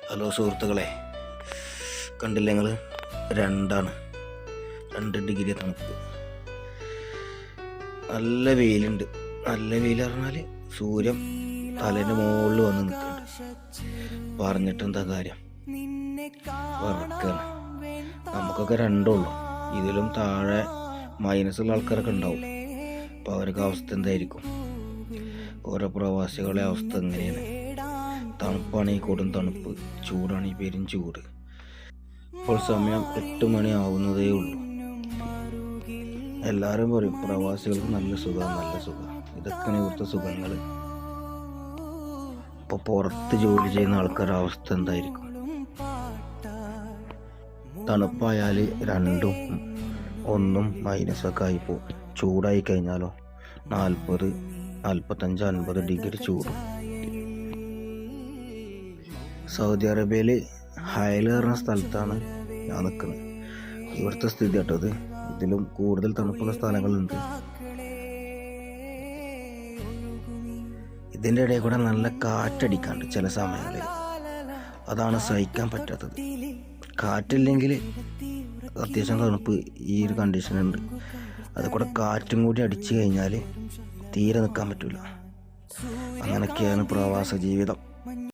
Hello സുഹൃത്തുക്കളെ, കണ്ടില്ല നിങ്ങൾ 2 ഡിഗ്രി തണുപ്പ്. നല്ല വെയിലുണ്ട്. നല്ല വെയിൽ പറഞ്ഞാൽ സൂര്യൻ തലേൻ്റെ മുകളിൽ വന്ന് നിൽക്കുന്നുണ്ട്. പറഞ്ഞിട്ടെന്താ കാര്യം, വറക്കാണ്. നമുക്കൊക്കെ 2 ഉള്ളൂ. ഇതിലും താഴെ മൈനസുള്ള ആൾക്കാരൊക്കെ ഉണ്ടാവും. അപ്പോൾ അവർക്ക് അവസ്ഥ എന്തായിരിക്കും? ഓരോ പ്രവാസികളെ അവസ്ഥ എങ്ങനെയാണ്? തണുപ്പാണെങ്കിൽ കൊടും തണുപ്പ്, ചൂടാണെങ്കിൽ പെരും ചൂട്. ഇപ്പോൾ സമയം 8 മണി ആവുന്നതേ ഉള്ളൂ. എല്ലാവരും പറയും പ്രവാസികൾക്ക് നല്ല സുഖം. ഇതൊക്കെയാണ് ഇവിടുത്തെ സുഖങ്ങൾ. ഇപ്പോൾ പുറത്ത് ജോലി ചെയ്യുന്ന ആൾക്കാരുടെ അവസ്ഥ എന്തായിരിക്കും? തണുപ്പായാൽ 2ഉം 1ഉം മൈനസൊക്കെ ആയിപ്പോവും. ചൂടായി കഴിഞ്ഞാലോ 40, 45, 50 ഡിഗ്രി ചൂടും. സൗദി അറേബ്യയിൽ ഹയൽ പറഞ്ഞ സ്ഥലത്താണ് ഞാൻ നിൽക്കുന്നത്. ഇവിടുത്തെ സ്ഥിതി കേട്ടോ ഇത്. ഇതിലും കൂടുതൽ തണുപ്പുള്ള സ്ഥലങ്ങളുണ്ട്. ഇതിൻ്റെ ഇടയിൽ കൂടെ നല്ല കാറ്റടിക്കാണ്ട് ചില സമയങ്ങളിൽ. അതാണ് സഹിക്കാൻ പറ്റാത്തത്. കാറ്റില്ലെങ്കിൽ അത്യാവശ്യം തണുപ്പ് ഈ ഒരു കണ്ടീഷനുണ്ട്. അത് കൂടെ കാറ്റും കൂടി അടിച്ചു കഴിഞ്ഞാൽ തീരെ നിൽക്കാൻ പറ്റില്ല. അങ്ങനെയൊക്കെയാണ് പ്രവാസ ജീവിതം.